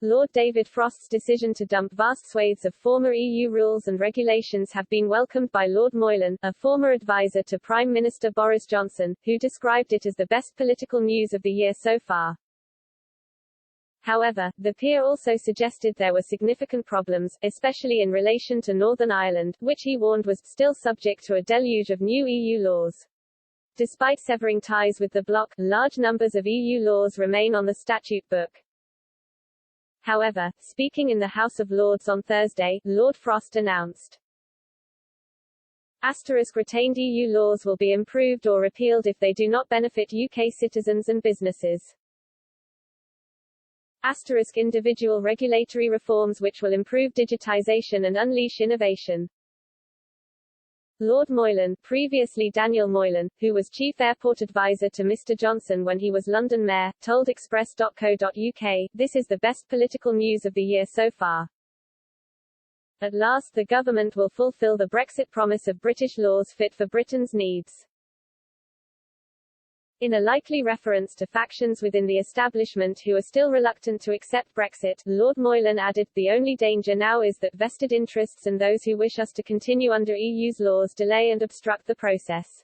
Lord David Frost's decision to dump vast swathes of former EU rules and regulations have been welcomed by Lord Moylan, a former advisor to Prime Minister Boris Johnson, who described it as the best political news of the year so far. However, the peer also suggested there were significant problems, especially in relation to Northern Ireland, which he warned was still subject to a deluge of new EU laws. Despite severing ties with the bloc, large numbers of EU laws remain on the statute book. However, speaking in the House of Lords on Thursday, Lord Frost announced, retained EU laws will be improved or repealed if they do not benefit UK citizens and businesses. Individual regulatory reforms which will improve digitisation and unleash innovation. Lord Moylan, previously Daniel Moylan, who was Chief Airport Advisor to Mr Johnson when he was London Mayor, told Express.co.uk, "This is the best political news of the year so far. At last the government will fulfil the Brexit promise of British laws fit for Britain's needs." In a likely reference to factions within the establishment who are still reluctant to accept Brexit, Lord Moylan added, "The only danger now is that vested interests and those who wish us to continue under EU's laws delay and obstruct the process.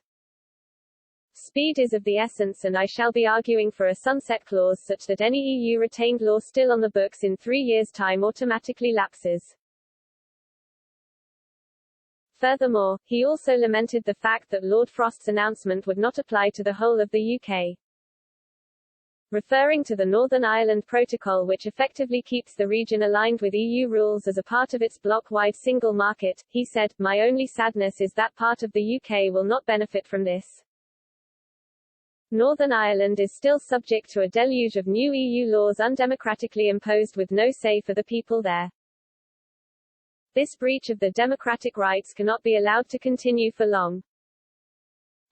Speed is of the essence and I shall be arguing for a sunset clause such that any EU retained law still on the books in 3 years' time automatically lapses." Furthermore, he also lamented the fact that Lord Frost's announcement would not apply to the whole of the UK. Referring to the Northern Ireland Protocol which effectively keeps the region aligned with EU rules as a part of its bloc-wide single market, he said, "My only sadness is that part of the UK will not benefit from this. Northern Ireland is still subject to a deluge of new EU laws undemocratically imposed with no say for the people there. This breach of the democratic rights cannot be allowed to continue for long."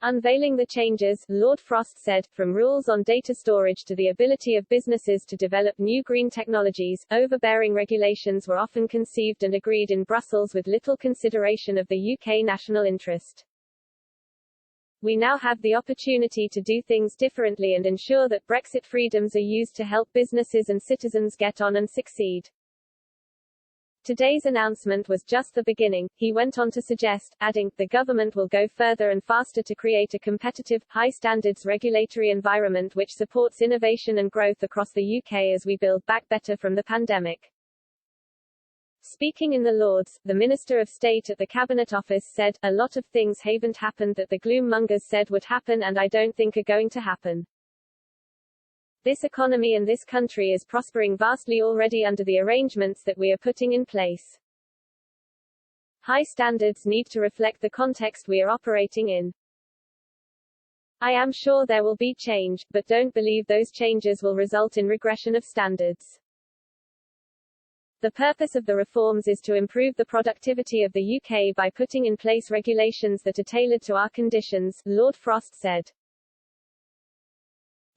Unveiling the changes, Lord Frost said, "From rules on data storage to the ability of businesses to develop new green technologies, overbearing regulations were often conceived and agreed in Brussels with little consideration of the UK national interest. We now have the opportunity to do things differently and ensure that Brexit freedoms are used to help businesses and citizens get on and succeed. Today's announcement was just the beginning," he went on to suggest, adding, "The government will go further and faster to create a competitive, high-standards regulatory environment which supports innovation and growth across the UK as we build back better from the pandemic." Speaking in the Lords, the Minister of State at the Cabinet Office said, "A lot of things haven't happened that the gloom mongers said would happen and I don't think are going to happen. This economy and this country is prospering vastly already under the arrangements that we are putting in place. High standards need to reflect the context we are operating in. I am sure there will be change, but don't believe those changes will result in regression of standards. The purpose of the reforms is to improve the productivity of the UK by putting in place regulations that are tailored to our conditions," Lord Frost said.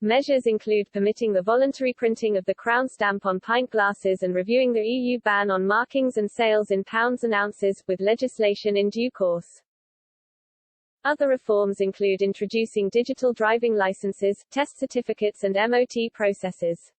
Measures include permitting the voluntary printing of the Crown stamp on pint glasses and reviewing the EU ban on markings and sales in pounds and ounces, with legislation in due course. Other reforms include introducing digital driving licenses, test certificates and MOT processes.